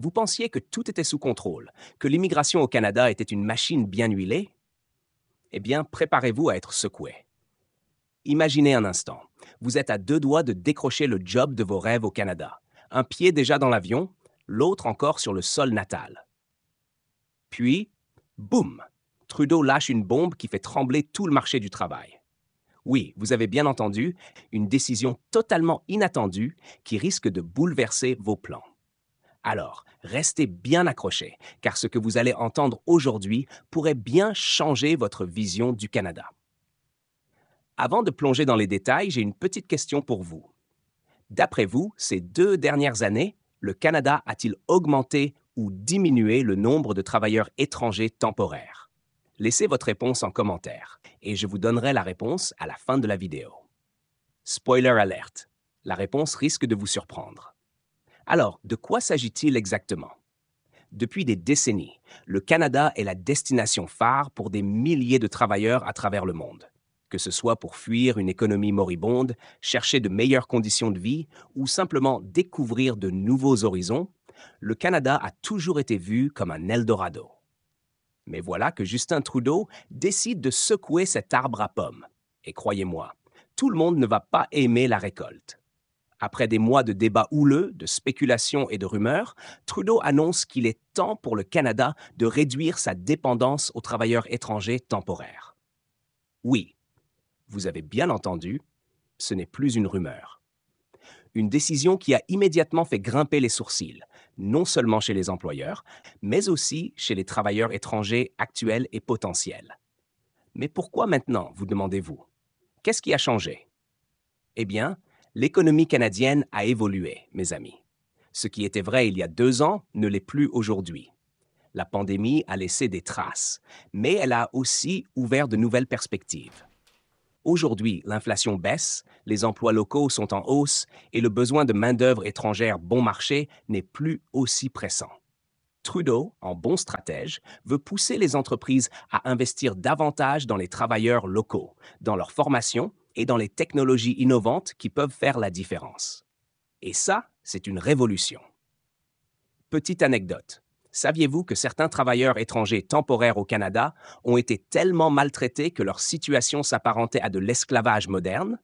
Vous pensiez que tout était sous contrôle, que l'immigration au Canada était une machine bien huilée? Eh bien, préparez-vous à être secoué. Imaginez un instant. Vous êtes à deux doigts de décrocher le job de vos rêves au Canada. Un pied déjà dans l'avion, l'autre encore sur le sol natal. Puis, boum! Trudeau lâche une bombe qui fait trembler tout le marché du travail. Oui, vous avez bien entendu, une décision totalement inattendue qui risque de bouleverser vos plans. Alors, restez bien accrochés, car ce que vous allez entendre aujourd'hui pourrait bien changer votre vision du Canada. Avant de plonger dans les détails, j'ai une petite question pour vous. D'après vous, ces 2 dernières années, le Canada a-t-il augmenté ou diminué le nombre de travailleurs étrangers temporaires? Laissez votre réponse en commentaire et je vous donnerai la réponse à la fin de la vidéo. Spoiler alert, la réponse risque de vous surprendre. Alors, de quoi s'agit-il exactement? Depuis des décennies, le Canada est la destination phare pour des milliers de travailleurs à travers le monde. Que ce soit pour fuir une économie moribonde, chercher de meilleures conditions de vie ou simplement découvrir de nouveaux horizons, le Canada a toujours été vu comme un Eldorado. Mais voilà que Justin Trudeau décide de secouer cet arbre à pommes. Et croyez-moi, tout le monde ne va pas aimer la récolte. Après des mois de débats houleux, de spéculations et de rumeurs, Trudeau annonce qu'il est temps pour le Canada de réduire sa dépendance aux travailleurs étrangers temporaires. Oui, vous avez bien entendu, ce n'est plus une rumeur. Une décision qui a immédiatement fait grimper les sourcils, non seulement chez les employeurs, mais aussi chez les travailleurs étrangers actuels et potentiels. Mais pourquoi maintenant, vous demandez-vous? Qu'est-ce qui a changé? Eh bien, l'économie canadienne a évolué, mes amis. Ce qui était vrai il y a 2 ans ne l'est plus aujourd'hui. La pandémie a laissé des traces, mais elle a aussi ouvert de nouvelles perspectives. Aujourd'hui, l'inflation baisse, les emplois locaux sont en hausse et le besoin de main-d'œuvre étrangère bon marché n'est plus aussi pressant. Trudeau, en bon stratège, veut pousser les entreprises à investir davantage dans les travailleurs locaux, dans leur formation et dans les technologies innovantes qui peuvent faire la différence. Et ça, c'est une révolution. Petite anecdote. Saviez-vous que certains travailleurs étrangers temporaires au Canada ont été tellement maltraités que leur situation s'apparentait à de l'esclavage moderne?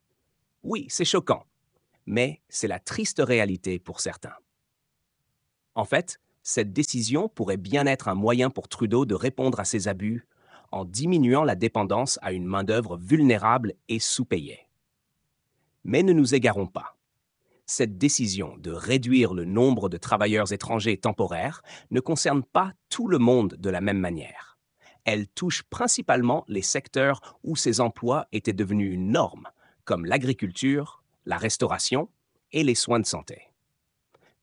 Oui, c'est choquant, mais c'est la triste réalité pour certains. En fait, cette décision pourrait bien être un moyen pour Trudeau de répondre à ces abus en diminuant la dépendance à une main-d'œuvre vulnérable et sous-payée. Mais ne nous égarons pas. Cette décision de réduire le nombre de travailleurs étrangers temporaires ne concerne pas tout le monde de la même manière. Elle touche principalement les secteurs où ces emplois étaient devenus une norme, comme l'agriculture, la restauration et les soins de santé.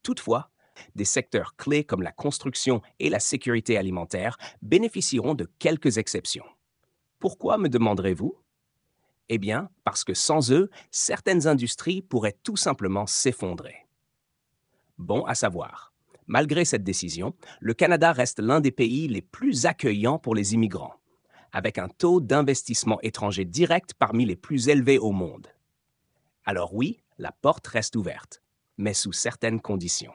Toutefois, des secteurs clés comme la construction et la sécurité alimentaire bénéficieront de quelques exceptions. Pourquoi, me demanderez-vous? Eh bien, parce que sans eux, certaines industries pourraient tout simplement s'effondrer. Bon à savoir, malgré cette décision, le Canada reste l'un des pays les plus accueillants pour les immigrants, avec un taux d'investissement étranger direct parmi les plus élevés au monde. Alors oui, la porte reste ouverte, mais sous certaines conditions.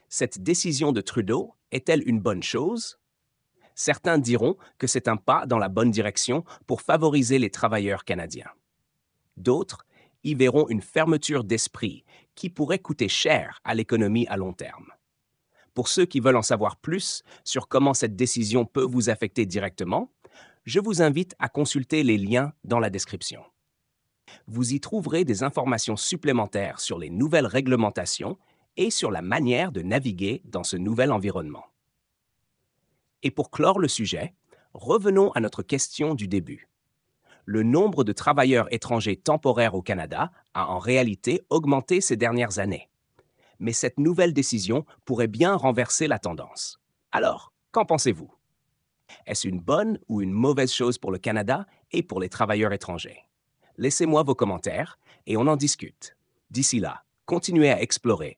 Cette décision de Trudeau est-elle une bonne chose? Certains diront que c'est un pas dans la bonne direction pour favoriser les travailleurs canadiens. D'autres y verront une fermeture d'esprit qui pourrait coûter cher à l'économie à long terme. Pour ceux qui veulent en savoir plus sur comment cette décision peut vous affecter directement, je vous invite à consulter les liens dans la description. Vous y trouverez des informations supplémentaires sur les nouvelles réglementations et sur la manière de naviguer dans ce nouvel environnement. Et pour clore le sujet, revenons à notre question du début. Le nombre de travailleurs étrangers temporaires au Canada a en réalité augmenté ces dernières années. Mais cette nouvelle décision pourrait bien renverser la tendance. Alors, qu'en pensez-vous? Est-ce une bonne ou une mauvaise chose pour le Canada et pour les travailleurs étrangers? Laissez-moi vos commentaires et on en discute. D'ici là, continuez à explorer